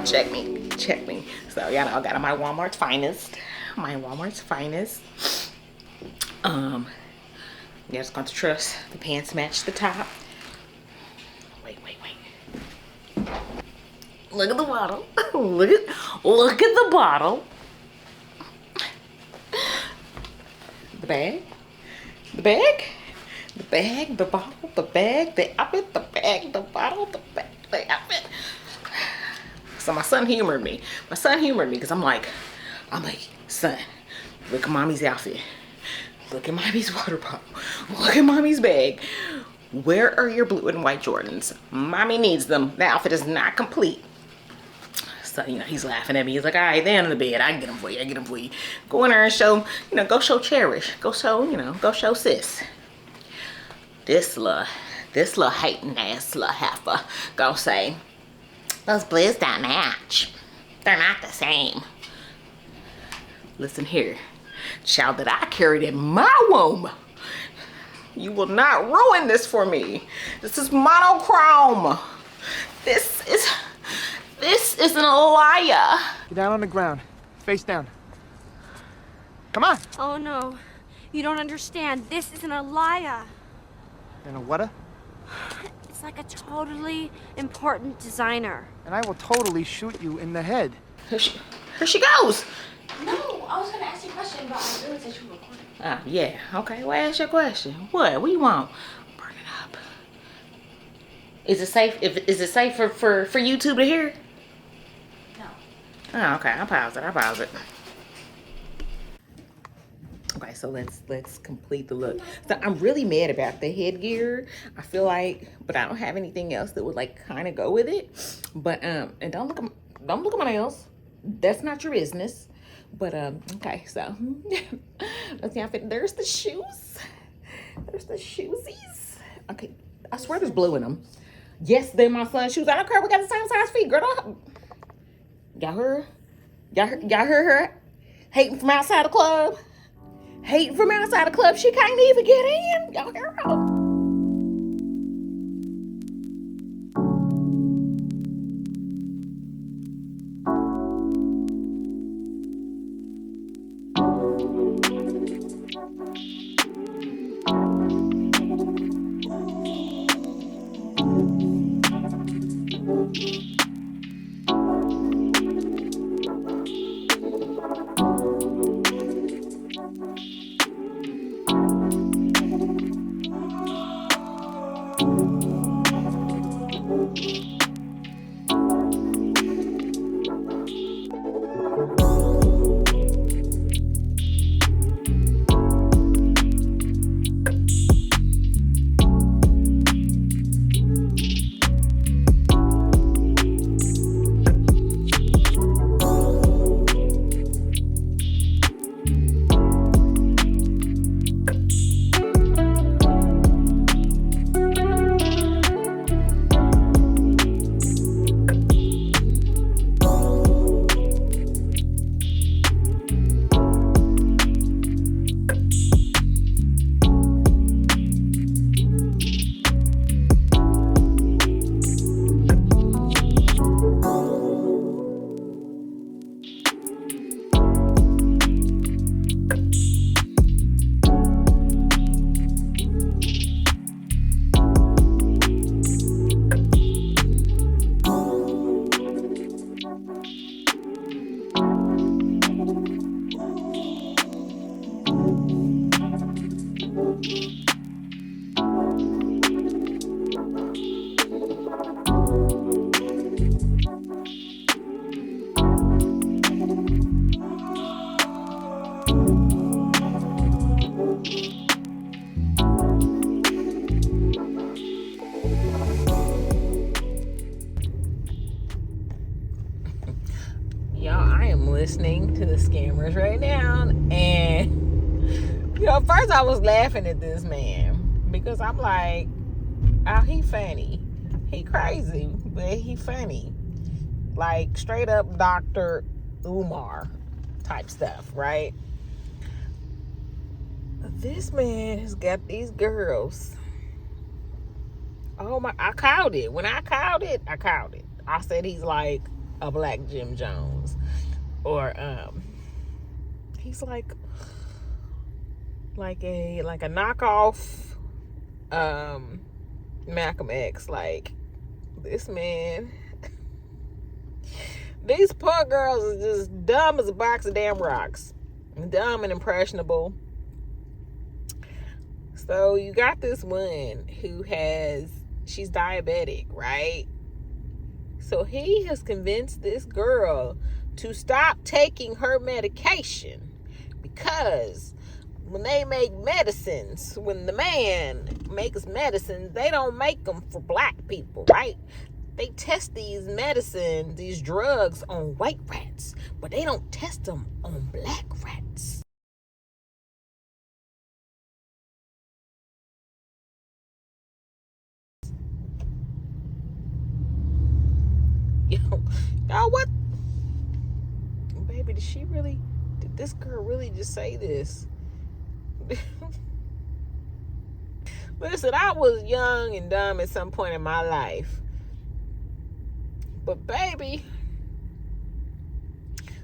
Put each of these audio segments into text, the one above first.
y'all. Check me. Check me. So, y'all know I got on my Walmart's finest. My Walmart's finest. You're just going to trust the pants match the top. Wait. Look at the bottle. Look at the bottle. The bag. The bag. The bag, the bottle, the bag, the outfit, the bag, the bottle, the bag, the outfit. So my son humored me. Because I'm like, son, look at mommy's outfit. Look at mommy's water bottle. Look at mommy's bag. Where are your blue and white Jordans? Mommy needs them. The outfit is not complete. So, he's laughing at me. He's like, all right, they're under the bed. I can get them for you. Go in there and show, go show Cherish. Go show sis. This little hating ass little heifer gonna say, those blues don't match. They're not the same. Listen here, child that I carried in my womb. You will not ruin this for me. This is monochrome. This is an liar. Get down on the ground, face down. Come on. Oh no, you don't understand. This isn't a liar. And a what? It's like a totally important designer. And I will totally shoot you in the head. Here she goes. No, I was gonna ask you a question, but I realized that you were recording. Ah, yeah. Okay, well, ask your question. What you want? Burn it up. Is it safe? Is it safe for YouTube to hear? No. Oh, okay. I'll pause it. Okay, so let's complete the look. So I'm really mad about the headgear. I feel like, but I don't have anything else that would like kind of go with it. But and don't look at my nails. That's not your business. But okay, so let's see. There's the shoes. There's the shoesies. Okay, I swear there's blue in them. Yes, they're my son's shoes. I don't care. We got the same size feet, girl. Y'all heard her hating from outside the club. Hating from outside the club. She can't even get in. Y'all hear her? Listening to the scammers right now, and first I was laughing at this man because I'm like, oh, he funny, he crazy, but he funny, like straight up Dr. Umar type stuff, right? This man has got these girls. Oh my, I called it. When I called it, I said he's like a black Jim Jones, or he's like a knockoff Malcolm X. Like, this man, these poor girls are just dumb as a box of damn rocks, dumb and impressionable. So you got this one who she's diabetic, right? So he has convinced this girl to stop taking her medication, because when they make medicines, when the man makes medicines, they don't make them for black people, right? They test these medicines, these drugs on white rats, but they don't test them on black rats. Y'all, what? Baby, did this girl really just say this? Listen, I was young and dumb at some point in my life. But baby,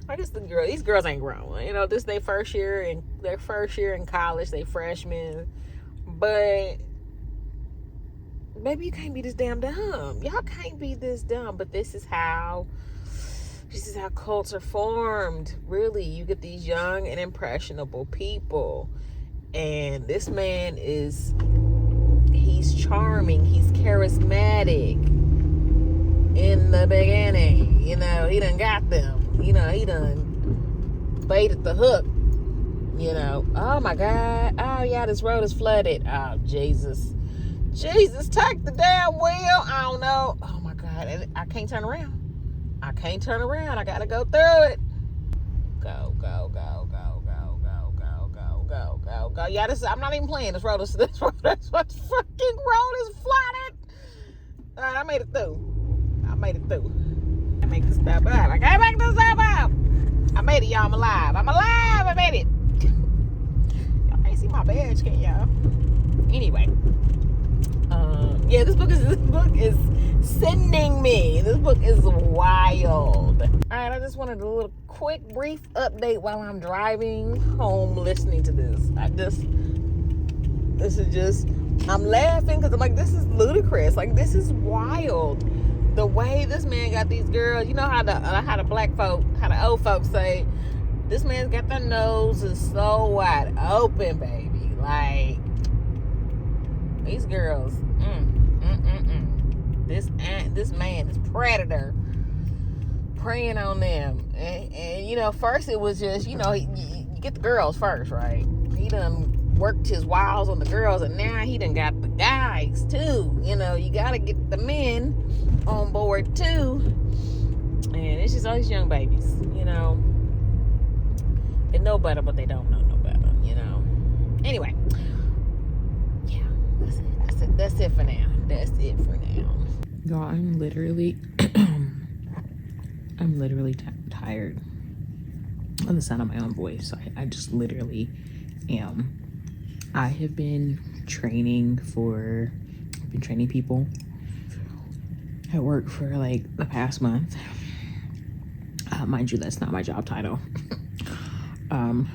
I guess these girls ain't grown. You know, this their first year in college, they freshmen. But baby, you can't be this damn dumb. Y'all can't be this dumb. But this is how cults are formed. Really, you get these young and impressionable people, and this man he's charming, he's charismatic. In the beginning, you know, he done got them. You know, he done baited the hook. You know, oh my God, oh yeah, this road is flooded. Oh Jesus, take the damn wheel. I don't know. Oh my God, I can't turn around. I gotta go through it. Go. Yeah, I'm not even playing. This road is fucking road is flooded. All right, I made it through. I make this stuff up. I can't make this stuff up. I made it, y'all. I'm alive. I made it. Y'all can't see my badge, can y'all? Anyway. Yeah, this book is sending me. This book is wild. Alright, I just wanted a little quick, brief update while I'm driving home listening to this. I'm laughing because I'm like, this is ludicrous. Like, this is wild. The way this man got these girls, you know how the old folks say, this man's got their noses so wide open, baby. Like, these girls, this man, this predator, preying on them. And you know, first it was just, you know, you get the girls first, right? He done worked his wiles on the girls, and now he done got the guys too. You know, you gotta get the men on board too. And it's just all these young babies, you know. They know better, but they don't know no better, you know. Anyway, yeah, that's it for now. Y'all, I'm literally tired of the sound of my own voice. I just literally am. I've been training people at work for like the past month. Mind you, that's not my job title. I've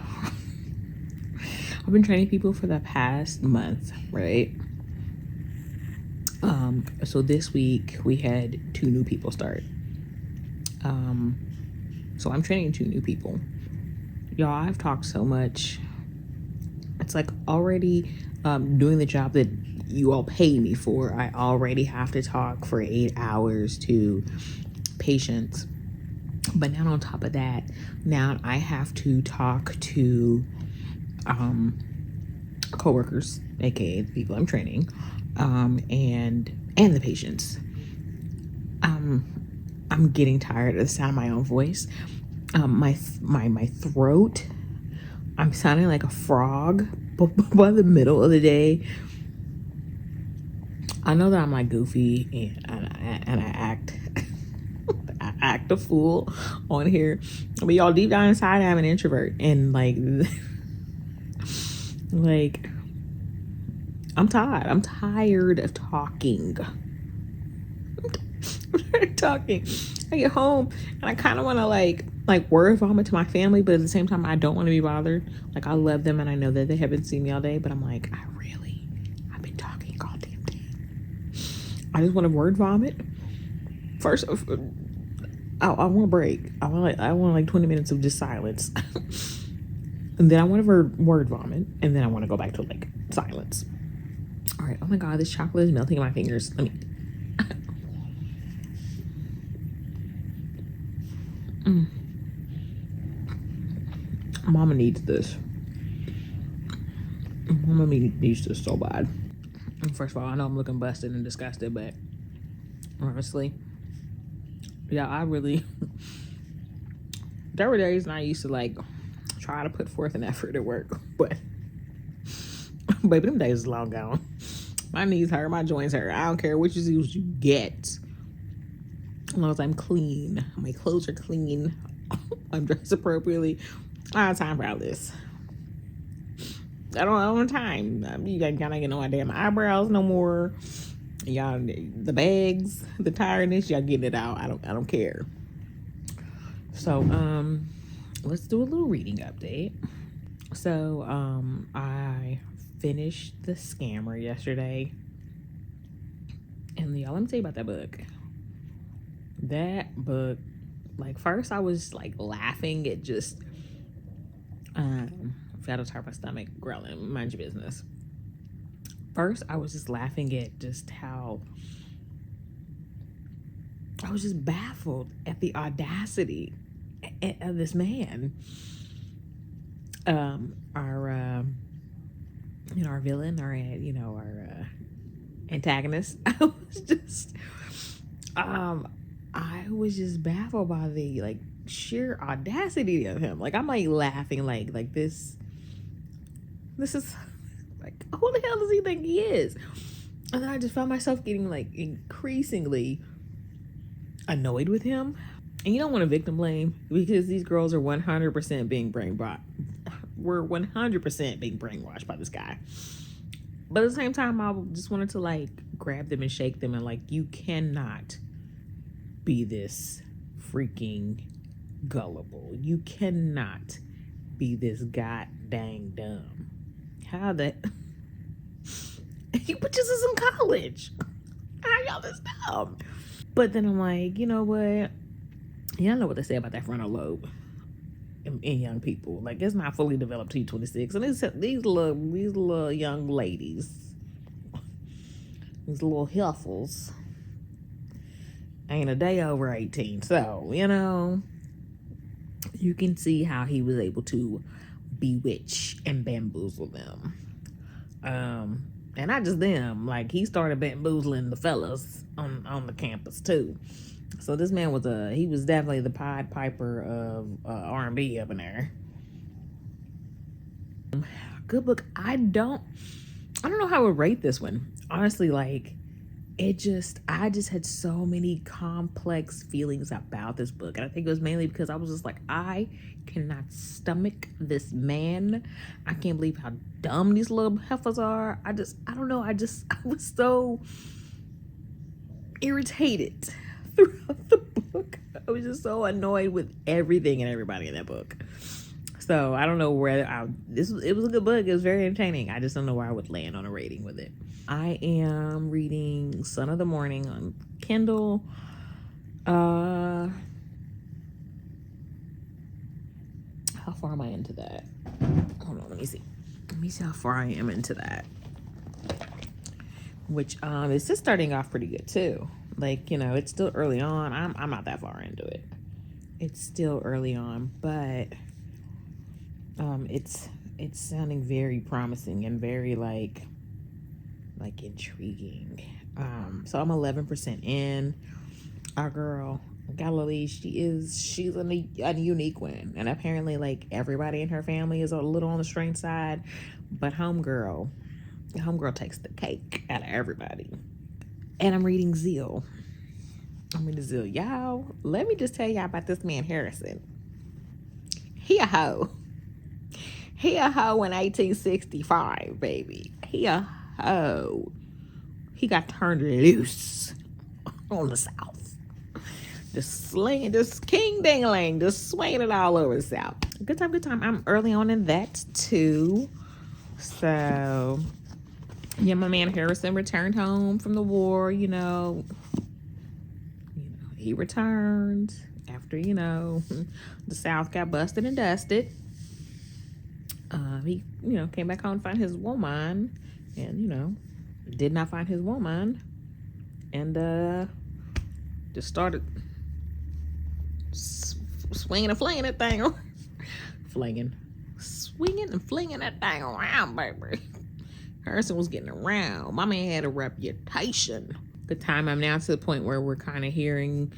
been training people for the past month, right? So this week we had 2 new people start. So I'm training 2 new people. Y'all, I've talked so much. It's like already doing the job that you all pay me for. I already have to talk for 8 hours to patients. But now on top of that, now I have to talk to coworkers, aka the people I'm training, and the patients. I'm getting tired of the sound of my own voice. My throat, I'm sounding like a frog by the middle of the day. I know that I'm like goofy and I act I act a fool on here, but y'all, deep down inside I'm an introvert, and like I'm tired of talking. I get home and I kind of want to like word vomit to my family, but at the same time, I don't want to be bothered. Like, I love them and I know that they haven't seen me all day, but I'm like, I've been talking all damn day. I just want to word vomit. First, I want a break. I want like 20 minutes of just silence. And then I want to word vomit. And then I want to go back to like silence. All right. Oh my God, this chocolate is melting in my fingers. Let me. Mama needs this. Mama needs this so bad. First of all, I know I'm looking busted and disgusted, but honestly, yeah, I really. There were days when I used to like try to put forth an effort at work, but baby, them days is long gone. My knees hurt, my joints hurt. I don't care which disease you get, as long as I'm clean, my clothes are clean, I'm dressed appropriately. I don't have time for all this. I don't have time. You guys gotta get on my damn eyebrows no more. Y'all, the bags, the tiredness, y'all getting it out. I don't care. So let's do a little reading update. So I finished The Scammer yesterday, and y'all, let me tell you about that book. That book, like, first I was like laughing at just fat on top of my stomach growling, mind your business. First I was just laughing at just how I was just baffled at the audacity of this man. Our villain, our antagonist. I was just baffled by the like sheer audacity of him. Like, I'm like laughing like this is like, who the hell does he think he is? And then I just found myself getting like increasingly annoyed with him. And you don't want to victim blame, because these girls are 100% being brainwashed. We're 100% being brainwashed by this guy. But at the same time, I just wanted to like grab them and shake them and like, you cannot be this freaking gullible. You cannot be this god dang dumb. How that you put is in college. How y'all this dumb? But then I'm like, you know what? Yeah, I know what they say about that frontal lobe in young people. Like, it's not fully developed till 26. And these little young ladies, these little heifers, ain't a day over 18. So, you can see how he was able to bewitch and bamboozle them. And not just them, like, he started bamboozling the fellas on the campus too. So this man was definitely the Pied Piper of R&B up in there. Good book. I don't know how I would rate this one. Honestly, like, I just had so many complex feelings about this book. And I think it was mainly because I was just like, I cannot stomach this man. I can't believe how dumb these little heifers are. I don't know. I was so irritated throughout the book. I was just so annoyed with everything and everybody in that book. So I don't know where it was a good book. It was very entertaining. I just don't know where I would land on a rating with it. I am reading Son of the Morning on Kindle. How far am I into that? Hold on, let me see how far I am into that. Which it's just starting off pretty good too. Like, it's still early on. I'm not that far into it. It's still early on, but it's sounding very promising and very like intriguing. So I'm 11% in. Our girl Galilee, she's a unique one, and apparently like everybody in her family is a little on the strange side, but homegirl takes the cake out of everybody. And I'm reading Zeal. Y'all, let me just tell y'all about this man Harrison. He a hoe in 1865, baby. He a hoe. He got turned loose on the South. Just slaying, just king ding-a-ling, just swinging it all over the South. Good time, good time. I'm early on in that too. So, yeah, my man Harrison returned home from the war, he returned after, the South got busted and dusted. He, came back home to find his woman and, did not find his woman and just started swinging and flinging that thing. Swinging and flinging that thing around, baby. Harrison was getting around. My man had a reputation. The time I'm now to the point where we're kind of hearing,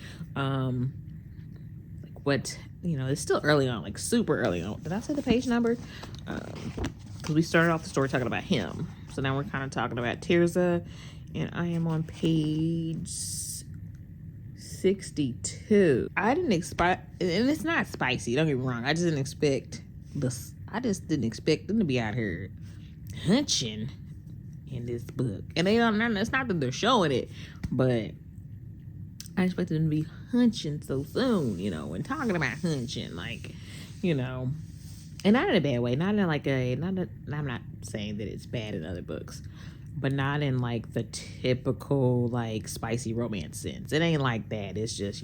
what, it's still early on, like super early on. Did I say the page number? Because we started off the story talking about him. So now we're kind of talking about Tirza, and I am on page 62. I didn't expect, and it's not spicy, don't get me wrong. I just didn't expect them to be out here hunching in this book. And they don't, it's not that they're showing it, but I expected them to be hunching so soon, and talking about hunching, like, and not in a bad way, not in like I'm not saying that it's bad in other books, but not in like the typical like spicy romance sense. It ain't like that. It's just,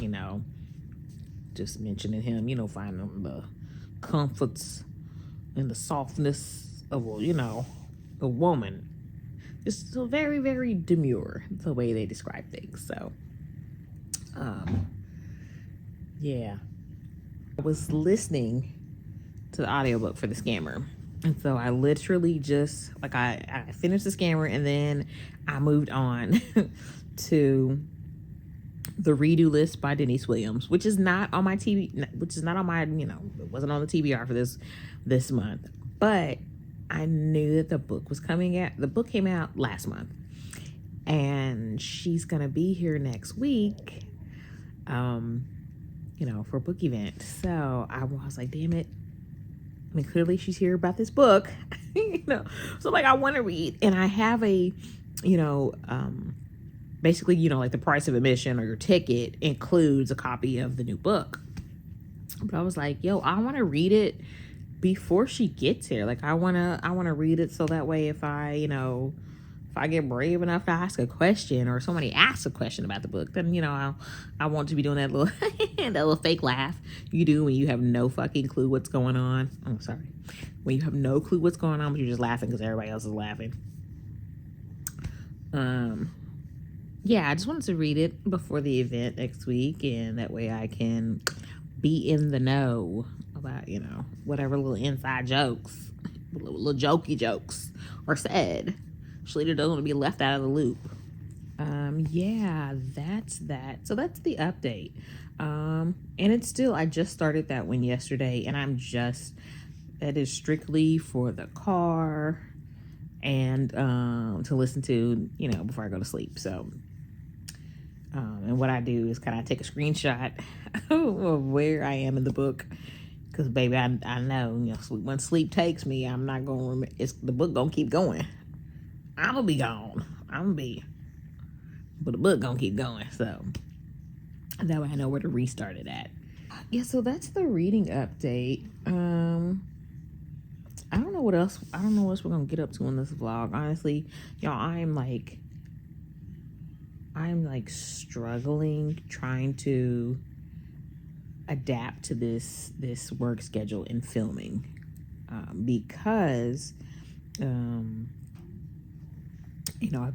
just mentioning him, finding the comforts and the softness of, a woman. It's so very, very demure, the way they describe things. So, yeah. I was listening to the audiobook for The Scammer. And so I literally just, like, I finished The Scammer and then I moved on to The Redo List by Denise Williams, which is not on my it wasn't on the TBR for this month. But I knew that the book was coming out. The book came out last month. And she's going to be here next week, for a book event. So I was like, damn it. I mean, clearly she's here about this book, So like, I want to read, and I have a, basically, like the price of admission or your ticket includes a copy of the new book. But I was like, yo, I want to read it before she gets here. Like, I want to read it so that way if I, if I get brave enough to ask a question or somebody asks a question about the book, then, I want to be doing that little, that little fake laugh you do when you have no fucking clue what's going on. I'm sorry. When you have no clue what's going on, but you're just laughing because everybody else is laughing. Yeah, I just wanted to read it before the event next week, and that way I can be in the know about, whatever little inside jokes, little jokey jokes are said. Shalita doesn't want to be left out of the loop. Yeah, that's that. So that's the update. And it's still, I just started that one yesterday, and that is strictly for the car and to listen to, before I go to sleep. So, and what I do is kind of take a screenshot of where I am in the book. Because, baby, I know, when sleep takes me, I'm not going to remember. The book going to keep going. I'm going to be gone. But the book going to keep going. So, that way I know where to restart it at. Yeah, so that's the reading update. I don't know what else. I don't know what else we're going to get up to in this vlog. Honestly, y'all, I'm like struggling trying to adapt to this work schedule in filming, because I've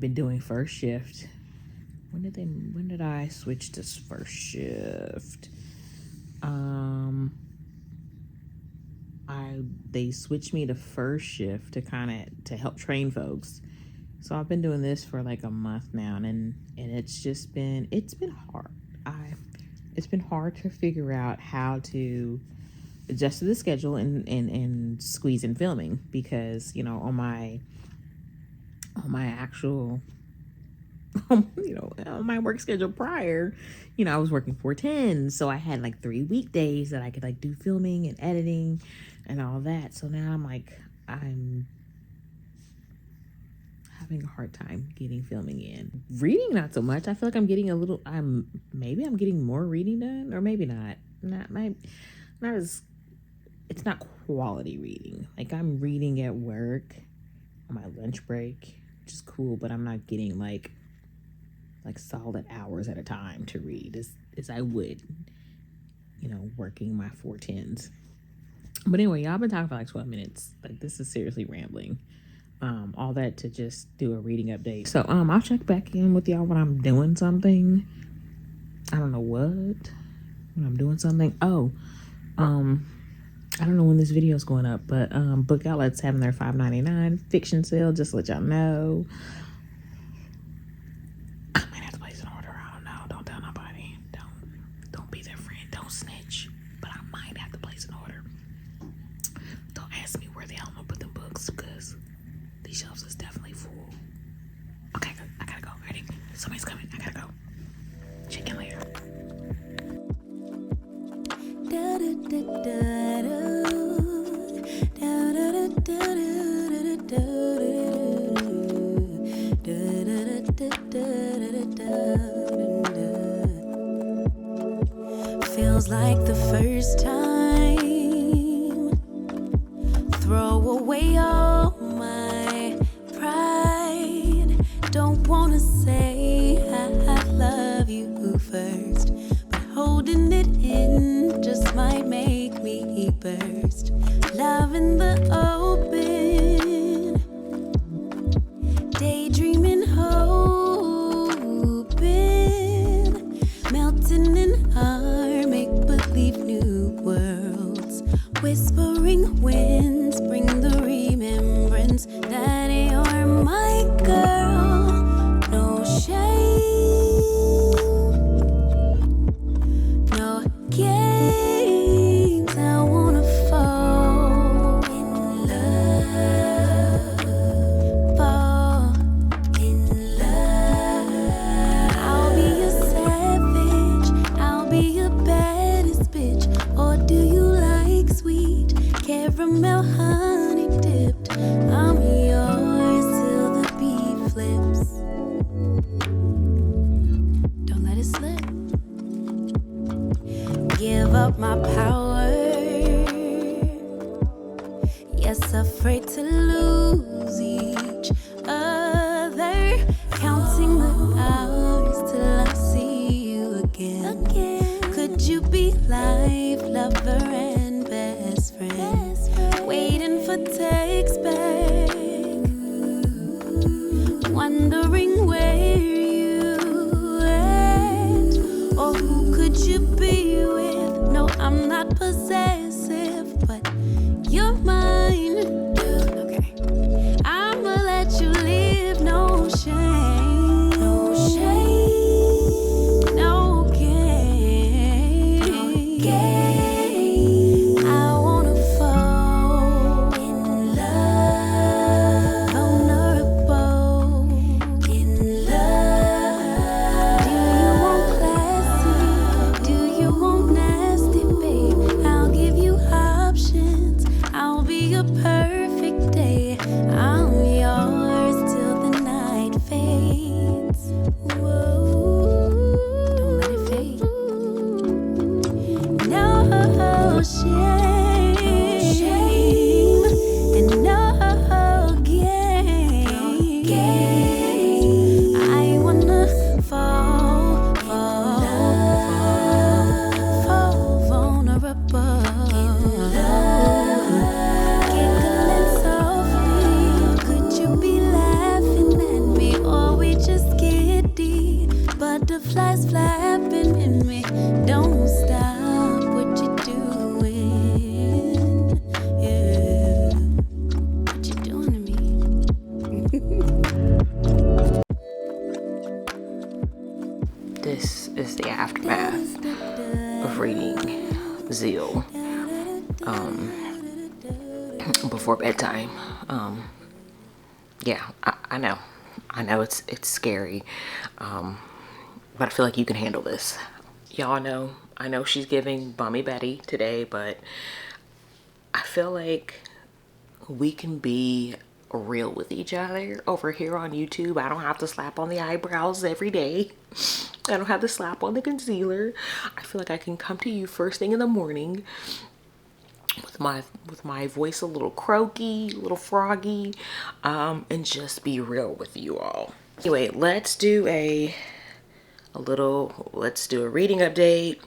been doing first shift. When did I switch to first shift? They switched me to first shift to help train folks. So I've been doing this for like a month now, and it's been hard. It's been hard to figure out how to adjust to the schedule and squeeze in filming, because on my actual on my work schedule prior, I was working 4/10, so I had like 3 weekdays that I could like do filming and editing and all that. So now I'm like, how having a hard time getting filming in. Reading, not so much. I feel like I'm getting a little, maybe I'm getting more reading done, or maybe not. Not as, it's not quality reading. Like, I'm reading at work on my lunch break, which is cool, but I'm not getting like solid hours at a time to read as I would, you know, working my 410s. But anyway, y'all been talking for like 12 minutes. Like, this is seriously rambling. All that to just do a reading update. So I'll check back in with y'all when I'm doing something. I don't know when I'm doing something. I don't know when this video is going up, but Book Outlet's having their $5.99 fiction sale. Just to let y'all know. I might have to place an order. I don't know. Don't tell nobody. Don't be their friend. Don't snitch. But I might have to place an order. Don't ask me where the hell I'm gonna put them books, because these shelves is definitely full. Okay, I gotta go. Ready? Somebody's coming. I gotta go. Check in later. Feels like the first time. Throw away all my pride. Don't wanna say I love you first, but holding it in just might make me burst. Love in the open, daydreaming, hoping, melting in our make-believe new worlds. Whispering winds bring the remembrance that you're my girl. No shame, no games. I wanna fall in love, fall in love. I'll be a savage, I'll be your baddest bitch. Or do you like sweet caramel honey dipped? I'm yours till the beat flips. Don't let it slip. Give up my power. Yes, afraid to lose each other. Counting the hours till I see you again. Could you be life, lover, and best friend? Waiting for text back, wondering where you at, or who could you be with? No, I'm not possessive, but you're mine. Okay, I'ma let you live. No shame, no shame, no game. I wanna fall in love, vulnerable in love. Do you want classy? Do you want nasty, babe? I'll give you options. I'll be your perfect day. I'm yours till the night fades. Whoa, don't let it fade. No shame, and no game. I wanna fall vulnerable. Giggling softly. Could you be laughing at me, or we just giddy? Butterflies flapping in me. Don't stop what you're doing. Yeah, what you doing to me? This is the aftermath of reading Zeal before bedtime. Yeah, I know it's scary, but I feel like you can handle this. Y'all know, I know she's giving Mommy Betty today, but I feel like we can be real with each other over here on YouTube. I don't have to slap on the eyebrows every day. I don't have to slap on the concealer. I feel like I can come to you first thing in the morning with my voice a little croaky, a little froggy, and just be real with you all. Anyway, let's do a reading update.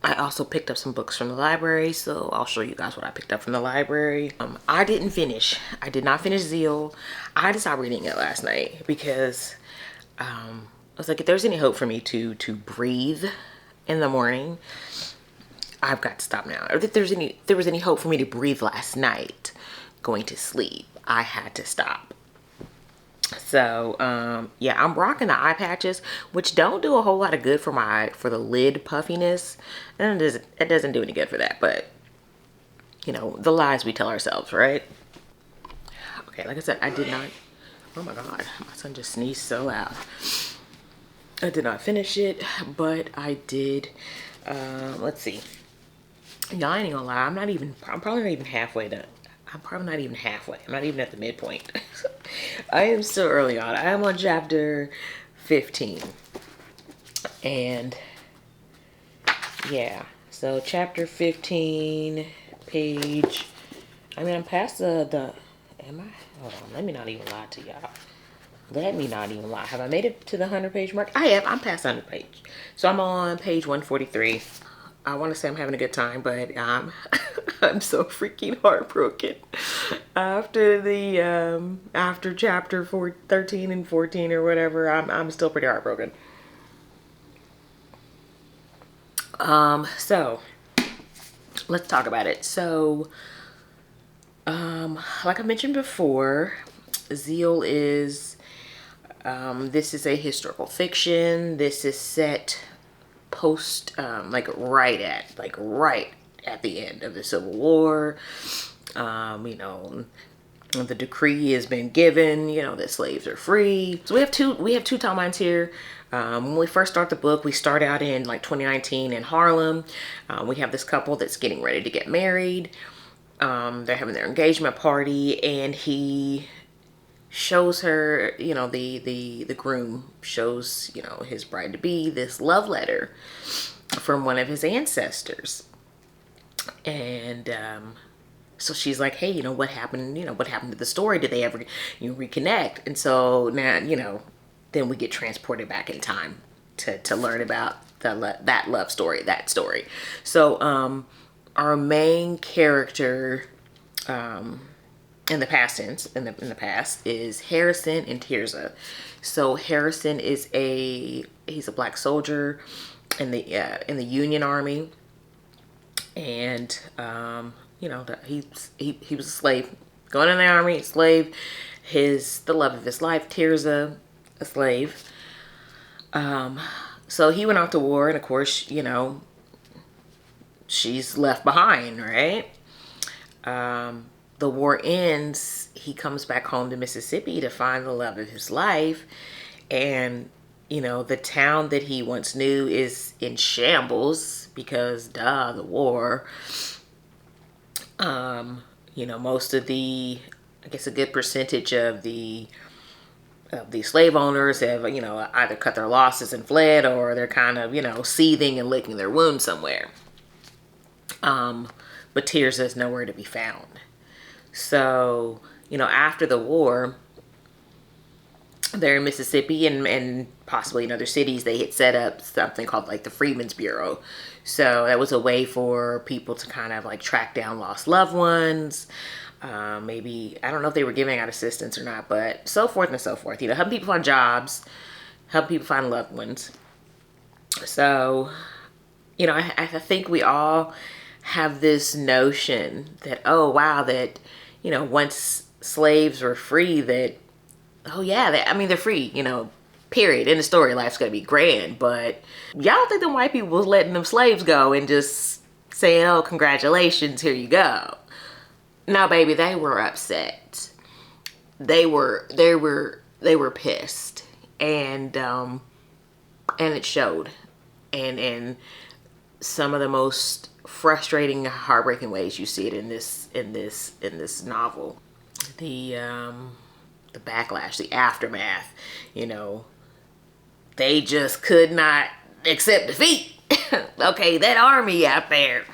I also picked up some books from the library, so I'll show you guys what I picked up from the library. I did not finish Zeal. I had to stop reading it last night because I was like, if there's any hope for me to breathe in the morning, I've got to stop now. Or if there was any hope for me to breathe last night going to sleep, I had to stop. So yeah, I'm rocking the eye patches, which don't do a whole lot of good for the lid puffiness, and it doesn't do any good for that. But you know, the lies we tell ourselves, right? Okay, like I said, I did not. Oh my god, my son just sneezed so loud. I did not finish it, but I did. Let's see. Y'all ain't gonna lie, I'm probably not even halfway done. I'm probably not even halfway. I'm not even at the midpoint. I am still early on. I am on chapter 15. And yeah, so chapter 15, page, I'm past am I? Hold on, let me not even lie to y'all. Let me not even lie. Have I made it to the 100-page mark? I have. I'm past 100 page. So I'm on page 143. I want to say I'm having a good time, but I'm so freaking heartbroken after chapter 13 and 14 or whatever. I'm still pretty heartbroken. So let's talk about it. So like I mentioned before, Zeal is this is a historical fiction. This is set post like right at the end of the Civil War. You know, the decree has been given, you know, that slaves are free. So we have two timelines here. When we first start the book, we start out in like 2019 in Harlem. We have this couple that's getting ready to get married. They're having their engagement party, and he shows her, you know, the groom shows, you know, his bride-to-be this love letter from one of his ancestors. And so she's like, hey, you know, what happened to the story? Did they ever, you know, reconnect? And so now, you know, then we get transported back in time to learn about that love story, that story. So our main character in the past tense, in the past, is Harrison and Tirza. So Harrison is he's a black soldier in the Union Army, and you know, he was a slave, going in the army, slave. The love of his life, Tirza, a slave. So he went off to war, and of course, you know, she's left behind, right? The war ends, he comes back home to Mississippi to find the love of his life. And, you know, the town that he once knew is in shambles because, the war. You know, most of I guess a good percentage of the slave owners have, you know, either cut their losses and fled, or they're kind of, you know, seething and licking their wounds somewhere. But Tirza is nowhere to be found. So, you know, after the war, they're in Mississippi and possibly in other cities. They had set up something called like the Freedmen's Bureau. So that was a way for people to kind of like track down lost loved ones. Maybe, I don't know if they were giving out assistance or not, but so forth and so forth. You know, helping people find jobs, helping people find loved ones. So, you know, I think we all have this notion that, oh wow, that, you know, once slaves were free, that, oh yeah, I mean, they're free, you know, period. In the story, life's gonna be grand. But y'all think the white people was letting them slaves go and just saying, oh, congratulations, here you go. No, baby, they were upset. They were pissed, and it showed. And some of the most frustrating, heartbreaking ways you see it in this novel. The backlash, the aftermath, you know, they just could not accept defeat. Okay, that army out there,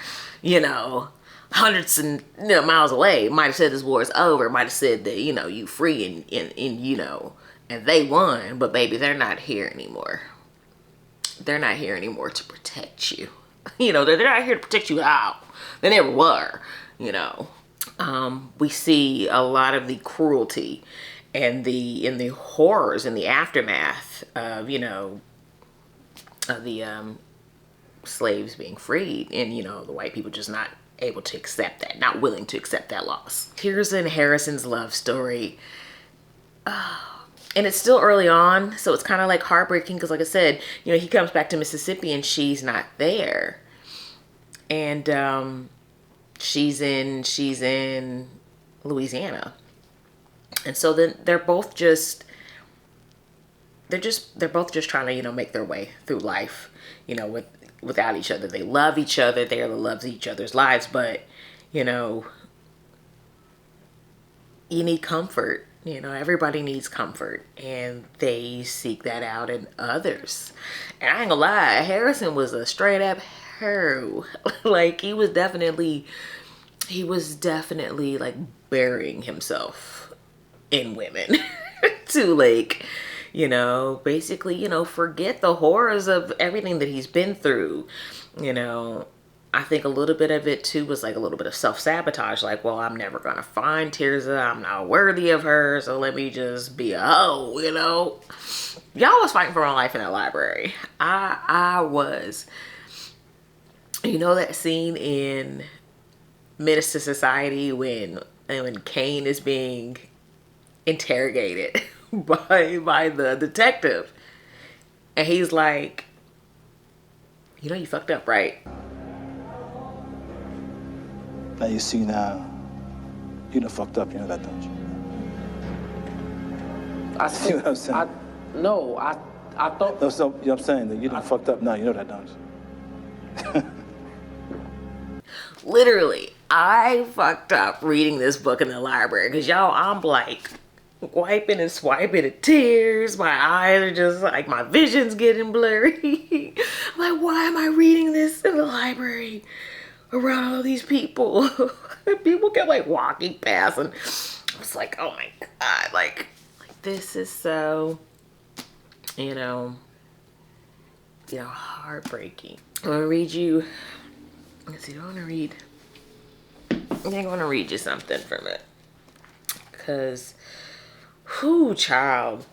you know, hundreds and miles away might have said this war is over, might have said that, you know, you free and you know, and they won, but baby, they're not here anymore. They're not here anymore to protect you. You know, they're not here to protect you out. They never were, you know. We see a lot of the cruelty and the horrors and the aftermath of, you know, of the slaves being freed, and, you know, the white people just not able to accept that, not willing to accept that loss. Tirza and Harrison's love story. And it's still early on, so it's kind of like heartbreaking because, like I said, you know, he comes back to Mississippi and she's not there. And she's in Louisiana. And so then they're both just trying to, you know, make their way through life, you know, without each other. They love each other. They're the loves of each other's lives, but, you know, you need comfort. You know, everybody needs comfort, and they seek that out in others. And I ain't gonna lie, Harrison was a straight up hero. Like, he was definitely like burying himself in women to, like, you know, basically, you know, forget the horrors of everything that he's been through. You know, I think a little bit of it too was like a little bit of self-sabotage. Like, well, I'm never gonna find Tirza. I'm not worthy of her, so let me just be a hoe, you know? Y'all was fighting for my life in that library. I was. You know that scene in Menace to Society when Kane is being interrogated by the detective, and he's like, you know, you fucked up, right? Now you see now, you done fucked up, you know that, don't you? I See what I'm saying? I thought... No, so, you know what I'm saying? That you done fucked up now, you know that, don't you? Literally, I fucked up reading this book in the library because, y'all, I'm like wiping and swiping at tears. My eyes are just like, my vision's getting blurry. I'm like, why am I reading this in the library around all these people? People kept like walking past, and I was like, oh my God, like this is so, you know, heartbreaking. I'm gonna read you, let's see, I want to read you something from it, because whoo, child,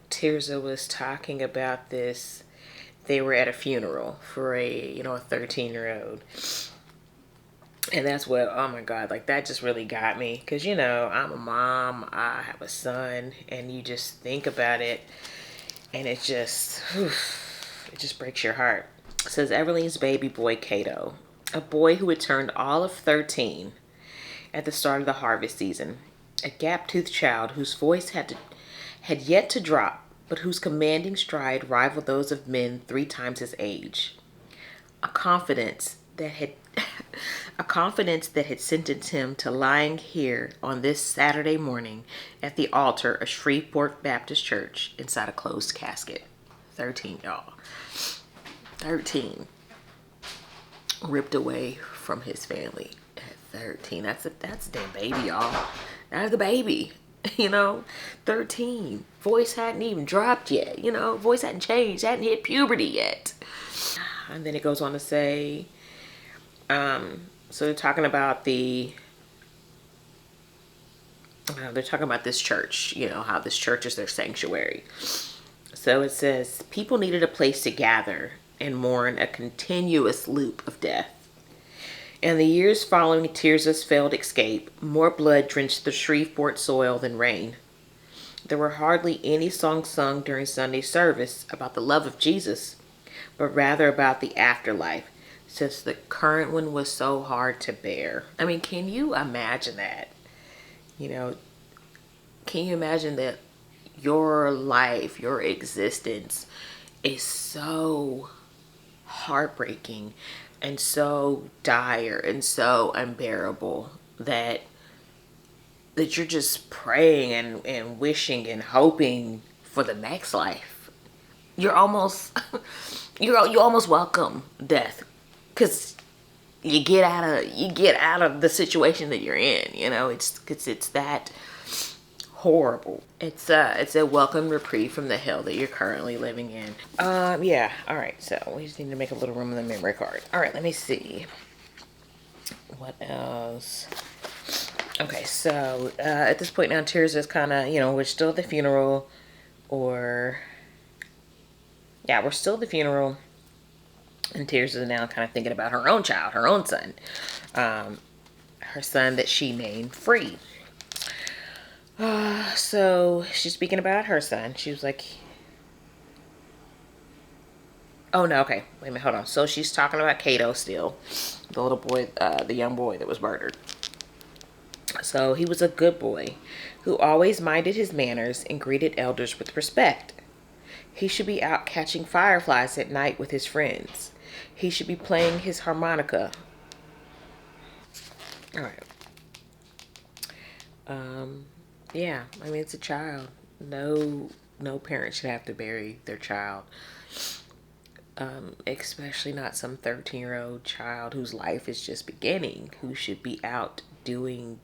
Tirza was talking about this. They were at a funeral for a 13-year-old. And that's what, oh my God, like that just really got me. Because, you know, I'm a mom, I have a son, and you just think about it, and it just breaks your heart. It says, Everlyne's baby boy, Cato, a boy who had turned all of 13 at the start of the harvest season, a gap-toothed child whose voice had yet to drop, but whose commanding stride rivaled those of men 3 times his age. A confidence that had sentenced him to lying here on this Saturday morning at the altar of Shreveport Baptist Church inside a closed casket. 13, y'all. 13. Ripped away from his family at 13. That's a damn baby, y'all. That's the baby. You know, 13. Voice hadn't even dropped yet. You know, voice hadn't changed. Hadn't hit puberty yet. And then it goes on to say, so they're talking about they're talking about this church, you know, how this church is their sanctuary. So it says, people needed a place to gather and mourn a continuous loop of death. In the years following Tirza's failed escape, more blood drenched the Shreveport soil than rain. There were hardly any songs sung during Sunday service about the love of Jesus, but rather about the afterlife, since the current one was so hard to bear. I mean, can you imagine that? You know, can you imagine that your life, your existence is so heartbreaking and so dire and so unbearable that you're just praying and wishing and hoping for the next life. You're almost you almost welcome death, because you get out of the situation that you're in. You know, it's that horrible. It's a welcome reprieve from the hell that you're currently living in. Yeah. All right. So we just need to make a little room in the memory card. All right. Let me see. What else? Okay. So at this point now, Tears is kind of, we're still at the funeral, or yeah, we're still at the funeral, and Tears is now kind of thinking about her own child, her own son, her son that she named Free. So she's speaking about her son. She was like, oh no, okay, wait a minute, hold on. So she's talking about Kato still, the little boy, the young boy that was murdered. So he was a good boy who always minded his manners and greeted elders with respect. He should be out catching fireflies at night with his friends. He should be playing his harmonica. All right. Yeah, I mean, it's a child. No parent should have to bury their child. Especially not some 13-year-old child whose life is just beginning, who should be out doing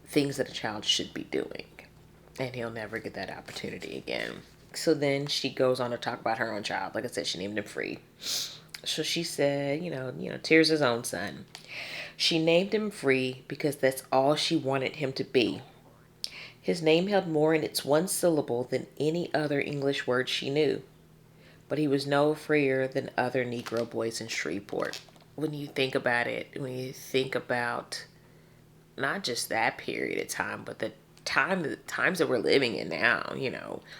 things that a child should be doing. And he'll never get that opportunity again. So then she goes on to talk about her own child. Like I said, she named him Free. So she said, Tears' own son. She named him Free because that's all she wanted him to be. His name held more in its one syllable than any other English word she knew. But he was no freer than other Negro boys in Shreveport. When you think about it, when you think about not just that period of time, but the times that we're living in now,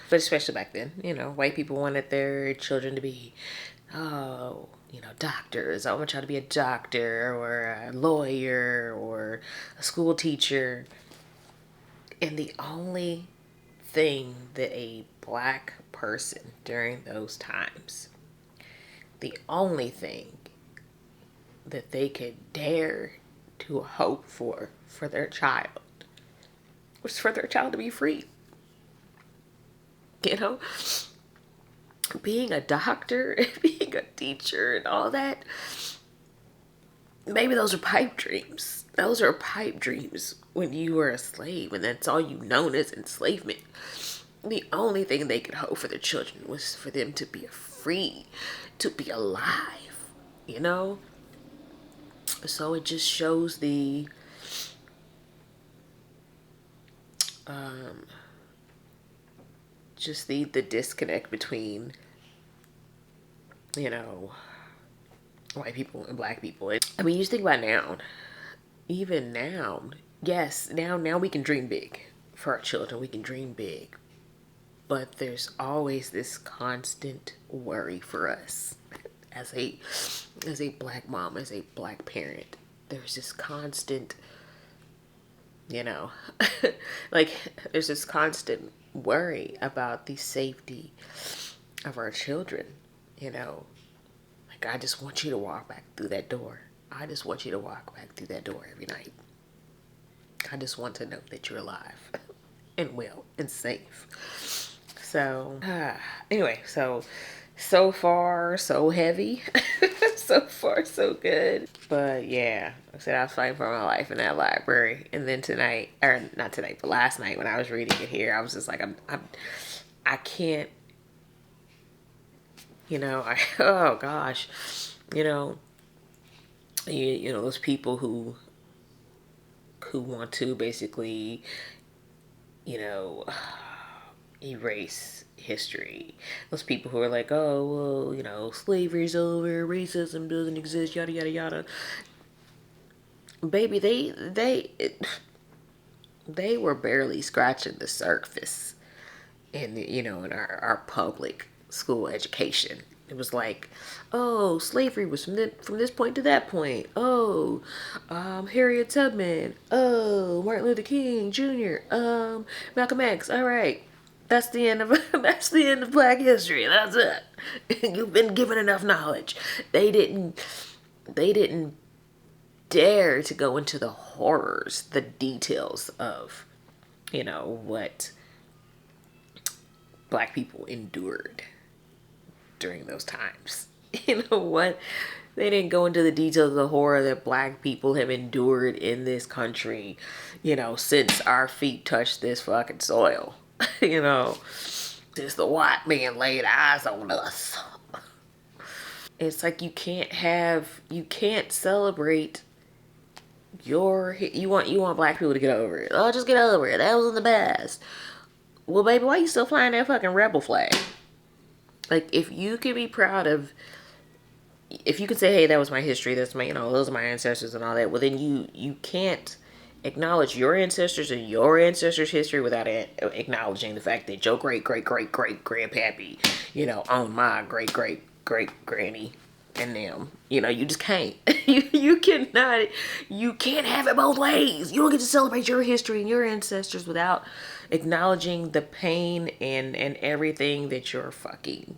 but especially back then, white people wanted their children to be, doctors. I want y'all to be a doctor or a lawyer or a school teacher. And the only thing that a black person during those times, the only thing that they could dare to hope for their child was for their child to be free. Being a doctor, being a teacher and all that, maybe those are pipe dreams. Those are pipe dreams when you were a slave and that's all you known as enslavement. The only thing they could hope for their children was for them to be free, to be alive, So it just shows the the disconnect between, white people and black people. I mean, you just think about now. Even now, yes, now we can dream big for our children. We can dream big. But there's always this constant worry for us as a black mom, as a black parent. There's this constant, there's this constant worry about the safety of our children, Like, I just want you to walk back through that door. I just want you to walk back through that door every night. I just want to know that you're alive and well and safe. So, anyway, so far, so heavy. So far, so good. But yeah, like I said, I was fighting for my life in that library. And then tonight, or not tonight, but last night when I was reading it here, I was just like, I can't, oh gosh, those people who want to basically, erase history. Those people who are like, oh, well, slavery's over, racism doesn't exist, yada, yada, yada. Baby, they were barely scratching the surface in, in our public school education. It was like, oh, slavery was from this point to that point. Oh, Harriet Tubman. Oh, Martin Luther King Jr. Malcolm X. All right. That's the end of that's the end of Black history. That's it. You've been given enough knowledge. They didn't dare to go into the horrors, the details of, what Black people endured during those times. You know what? They didn't go into the details of the horror that Black people have endured in this country, since our feet touched this fucking soil. Since the white man laid eyes on us. It's like you can't celebrate you want Black people to get over it. Oh, just get over it. That was in the past. Well, baby, why you still flying that fucking rebel flag? Like, if you can be proud of, if you can say, hey, that was my history, that's my, those are my ancestors and all that, well, then you can't acknowledge your ancestors and your ancestors' history without acknowledging the fact that your great-great-great-great-grandpappy, owned my great-great-great-granny and them. You just can't. You cannot, you can't have it both ways. You don't get to celebrate your history and your ancestors without acknowledging the pain and everything that your fucking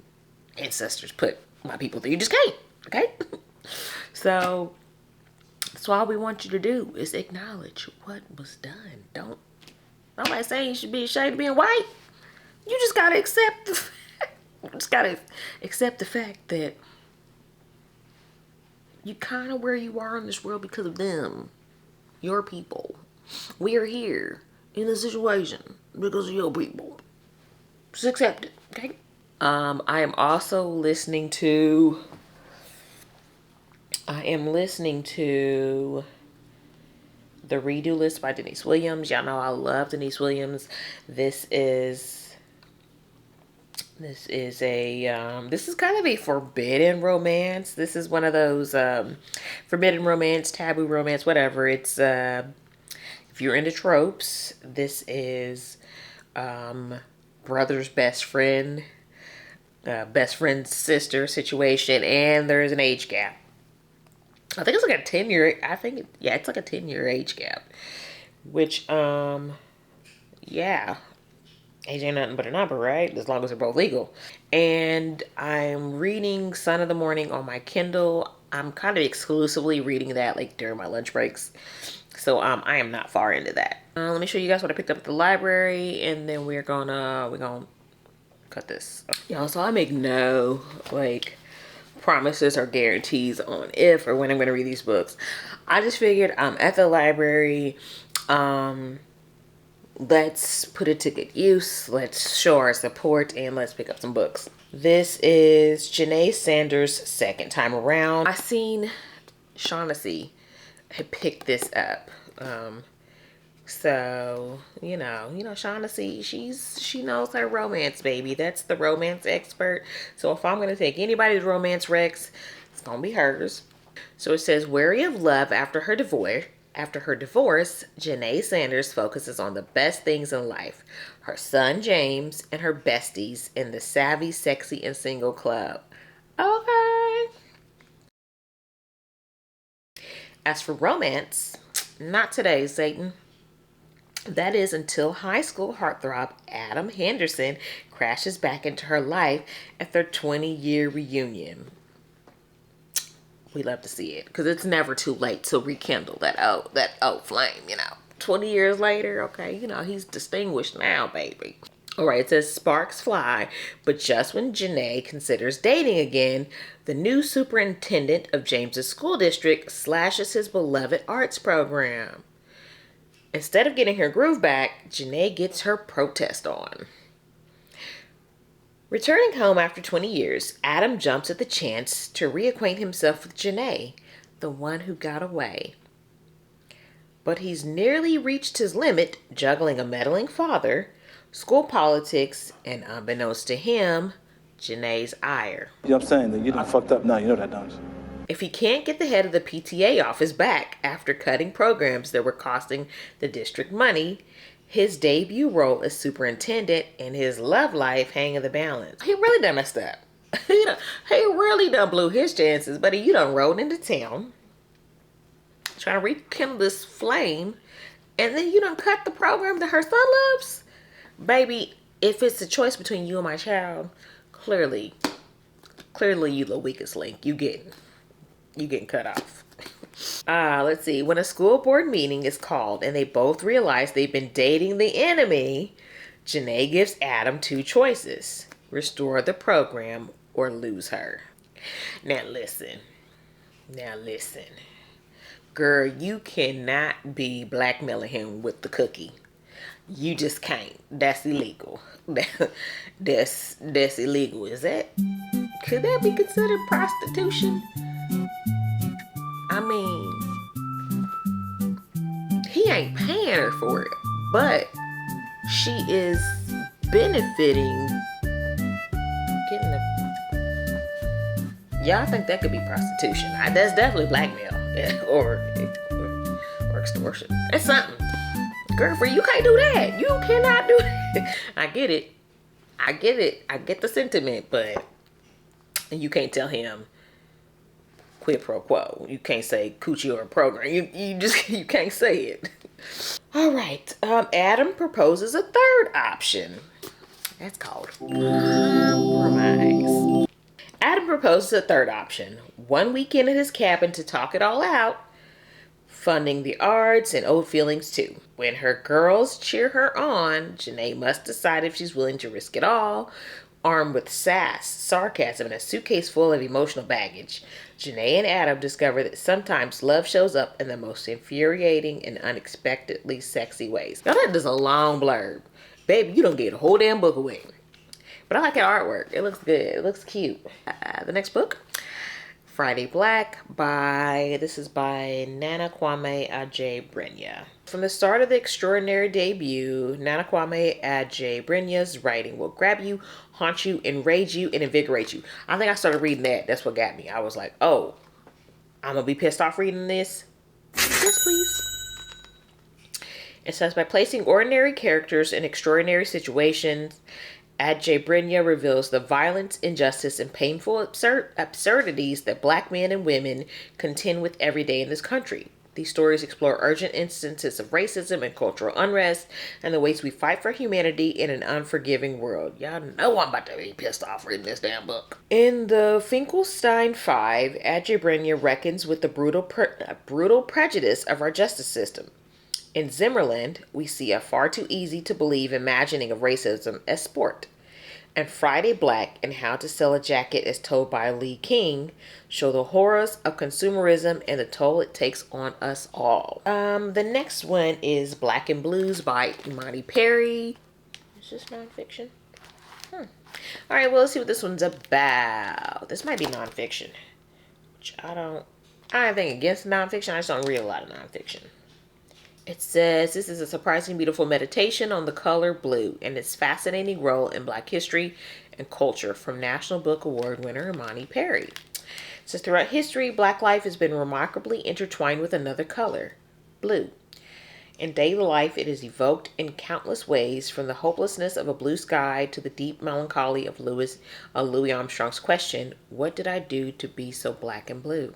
ancestors put my people through. You just can't, okay? So that's all we want you to do is acknowledge what was done. Nobody saying you should be ashamed of being white. You just gotta accept the fact that you kind of where you are in this world because of them, your people. We are here in this situation because of your people. Just accept it, okay? I am also listening to The Redo List by Denise Williams. Y'all know I love Denise Williams. This is kind of a forbidden romance. This is one of those forbidden romance, taboo romance, whatever. It's if you're into tropes, this is brother's best friend, best friend's sister situation, and there's an age gap. I think it's like a 10-year, it's like a 10-year age gap. Which, yeah. Age ain't nothing but a number, right? As long as they're both legal. And I'm reading Son of the Morning on my Kindle. I'm kind of exclusively reading that like during my lunch breaks. So I am not far into that. Let me show you guys what I picked up at the library, and then we're gonna cut this. Y'all, so I make no promises or guarantees on if or when I'm gonna read these books. I just figured I'm at the library. Let's put it to good use. Let's show our support and let's pick up some books. This is Janae Sanders' second time around. I seen Shaughnessy had picked this up. So, Shaughnessy, she knows her romance, baby. That's the romance expert. So if I'm going to take anybody's romance recs, it's going to be hers. So it says, wary of love after her divorce, Janae Sanders focuses on the best things in life. Her son, James, and her besties in the Savvy, Sexy, and Single Club. Okay. As for romance, not today, Satan. That is until high school heartthrob Adam Henderson crashes back into her life at their 20-year reunion. We love to see it because it's never too late to rekindle that old flame, 20 years later, okay, he's distinguished now, baby. All right, it says sparks fly, but just when Janae considers dating again, the new superintendent of James's school district slashes his beloved arts program. Instead of getting her groove back, Janae gets her protest on. Returning home after 20 years, Adam jumps at the chance to reacquaint himself with Janae, the one who got away. But he's nearly reached his limit, juggling a meddling father, school politics, and unbeknownst to him, Janae's ire. You know what I'm saying? That you done fucked up now. You know that, don't you? If he can't get the head of the PTA off his back after cutting programs that were costing the district money, his debut role as superintendent and his love life hang in the balance. He really done messed up. He really done blew his chances, but you done rode into town trying to rekindle this flame, and then you done cut the program that her son loves. Baby, If it's a choice between you and my child, clearly you the weakest link. You getting cut off. Let's see. When a school board meeting is called and they both realize they've been dating the enemy, Janae gives Adam two choices: restore the program or lose her. Now listen. Girl, you cannot be blackmailing him with the cookie. You just can't. That's illegal. That's illegal. Could that be considered prostitution? I mean, he ain't paying her for it, but she is benefiting, getting the. Yeah, I think that could be prostitution. That's definitely blackmail or extortion. That's something. Girlfriend, you can't do that. You cannot do that. I get it. I get the sentiment, but you can't tell him quid pro quo. You can't say coochie or a program. You can't say it. All right. Adam proposes a third option. That's called compromise. Adam proposes a third option. One weekend at his cabin to talk it all out. Funding the arts and old feelings too. When her girls cheer her on, Janae must decide if she's willing to risk it all. Armed with sass, sarcasm, and a suitcase full of emotional baggage, Janae and Adam discover that sometimes love shows up in the most infuriating and unexpectedly sexy ways. Now that is a long blurb. Baby, you don't get a whole damn book away. But I like the artwork. It looks good. It looks cute. The next book, Friday Black this is by Nana Kwame Adjei-Brenyah. From the start of the extraordinary debut, Nana Kwame Adjei-Brenyah's writing will grab you, haunt you, enrage you, and invigorate you. I think I started reading that. That's what got me. I was like, oh, I'm going to be pissed off reading this. Yes, please. It says, by placing ordinary characters in extraordinary situations, Adjei-Brenyah reveals the violence, injustice, and painful absurdities that Black men and women contend with every day in this country. These stories explore urgent instances of racism and cultural unrest and the ways we fight for humanity in an unforgiving world. Y'all know I'm about to be pissed off reading this damn book. In the Finkelstein Five, Adjei-Brenyah reckons with the brutal prejudice of our justice system. In Zimmerland, we see a far too easy to believe imagining of racism as sport. And Friday Black and How to Sell a Jacket as Told by Lee King show the horrors of consumerism and the toll it takes on us all. The next one is Black and Blues by Imani Perry. Is this nonfiction? All right, well, let's see what this one's about. This might be nonfiction, which I don't have anything against nonfiction. I just don't read a lot of nonfiction. It says, this is a surprisingly beautiful meditation on the color blue and its fascinating role in Black history and culture, from National Book Award winner Imani Perry. It says, throughout history, Black life has been remarkably intertwined with another color, blue. In daily life, it is evoked in countless ways, from the hopelessness of a blue sky to the deep melancholy of Louis Armstrong's question, what did I do to be so black and blue?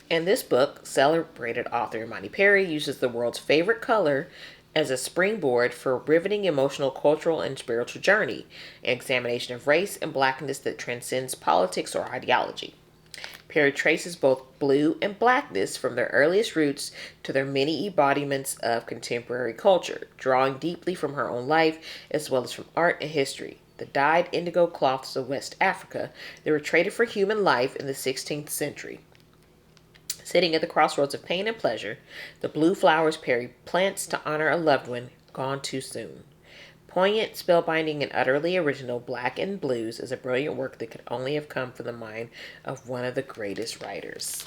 In this book, celebrated author Imani Perry uses the world's favorite color as a springboard for a riveting emotional, cultural, and spiritual journey, an examination of race and blackness that transcends politics or ideology. Perry traces both blue and blackness from their earliest roots to their many embodiments of contemporary culture, drawing deeply from her own life as well as from art and history. The dyed indigo cloths of West Africa that were traded for human life in the 16th century. Sitting at the crossroads of pain and pleasure, the blue flowers Perry plants to honor a loved one gone too soon. Poignant, spellbinding, and utterly original, Black and Blues is a brilliant work that could only have come from the mind of one of the greatest writers.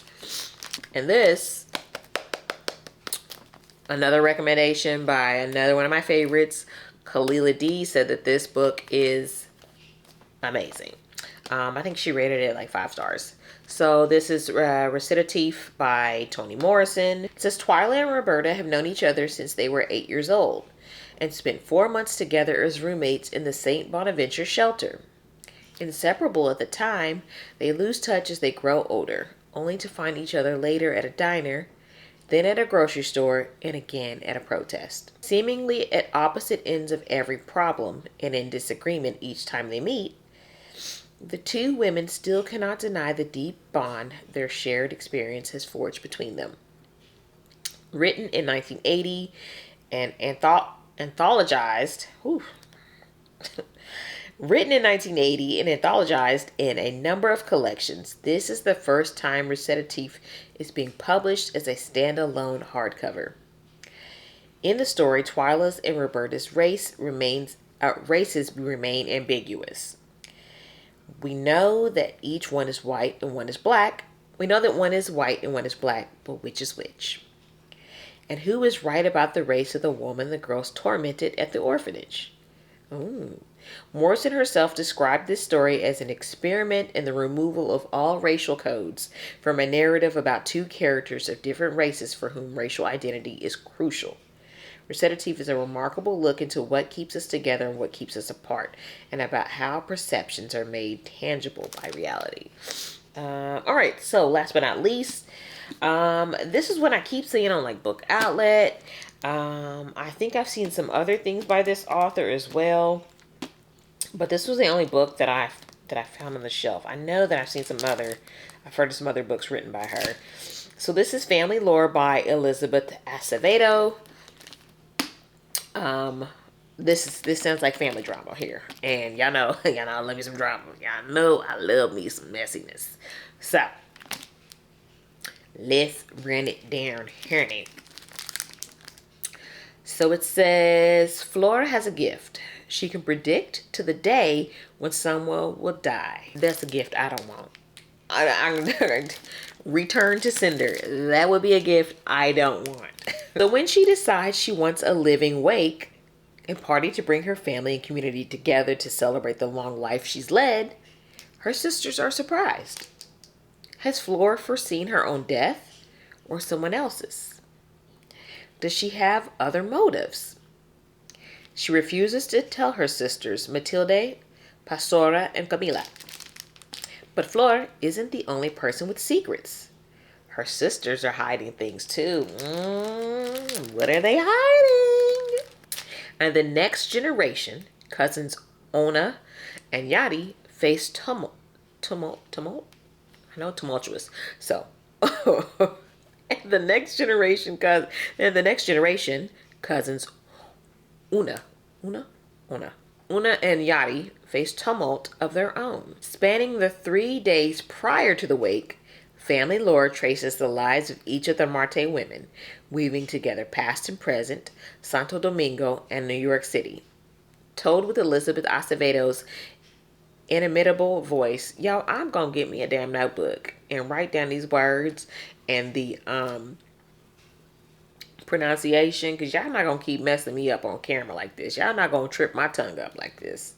And this, another recommendation by another one of my favorites, Kalila D, said that this book is amazing. I think she rated it like 5 stars. So this is Recitative by Toni Morrison. It says, Twyla and Roberta have known each other since they were 8 years old and spent 4 months together as roommates in the St. Bonaventure shelter. Inseparable at the time, they lose touch as they grow older, only to find each other later at a diner. then at a grocery store, and again at a protest. Seemingly at opposite ends of every problem and in disagreement each time they meet, the two women still cannot deny the deep bond their shared experience has forged between them. Written in 1980 and anthologized, written in 1980 and anthologized in a number of collections, this is the first time Recitative is being published as a standalone hardcover. In the story, Twyla's and Roberta's races remain ambiguous. We know that each one is white and one is black. We know that one is white and one is black, but which is which? And who is right about the race of the woman the girls tormented at the orphanage? Morrison herself described this story as an experiment in the removal of all racial codes from a narrative about two characters of different races for whom racial identity is crucial. Recitative is a remarkable look into what keeps us together and what keeps us apart, and about how perceptions are made tangible by reality. All right, so last but not least, this is one I keep seeing on like Book Outlet. I think I've seen some other things by this author as well, but this was the only book that I found on the shelf. I know that I've heard of some other books written by her. So this is Family Lore by Elizabeth Acevedo. This sounds like family drama here, and y'all know I love me some drama. Y'all know I love me some messiness. So let's run it down here now. So it says, Flora has a gift. She can predict to the day when someone will die. That's a gift I don't want. I return to sender. That would be a gift I don't want. So when she decides she wants a living wake, a party to bring her family and community together to celebrate the long life she's led, her sisters are surprised. Has Flora foreseen her own death or someone else's? Does she have other motives? She refuses to tell her sisters, Matilde, Pastora, and Camila. But Flora isn't the only person with secrets. Her sisters are hiding things too. What are they hiding? And the next generation, cousins Ona and Yadi, face tumult. I know tumultuous. So, and the next generation, cousins Una and Yadi face tumult of their own. Spanning the 3 days prior to the wake, Family Lore traces the lives of each of the Marte women, weaving together past and present, Santo Domingo, and New York City. Told with Elizabeth Acevedo's inimitable voice. Y'all, I'm gonna get me a damn notebook and write down these words and the pronunciation, because y'all not gonna keep messing me up on camera like this. Y'all not gonna trip my tongue up like this,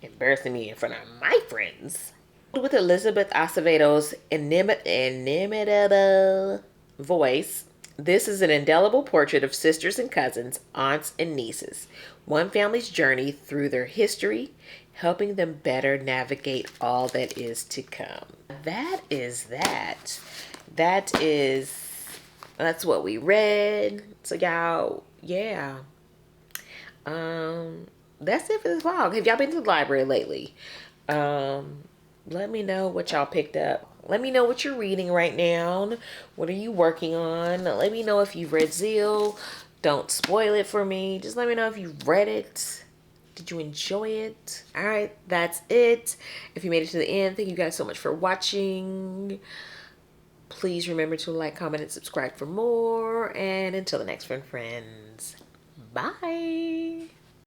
embarrassing me in front of my friends. With Elizabeth Acevedo's inimitable voice, this is an indelible portrait of sisters and cousins, aunts and nieces, one family's journey through their history, helping them better navigate all that is to come. That's what we read. So y'all, yeah. That's it for this vlog. Have y'all been to the library lately? Let me know what y'all picked up. Let me know what you're reading right now. What are you working on? Let me know if you've read Zeal. Don't spoil it for me. Just let me know if you've read it. Did you enjoy it? All right, that's it. If you made it to the end, thank you guys so much for watching. Please remember to like, comment, and subscribe for more. And until the next one, friends. Bye.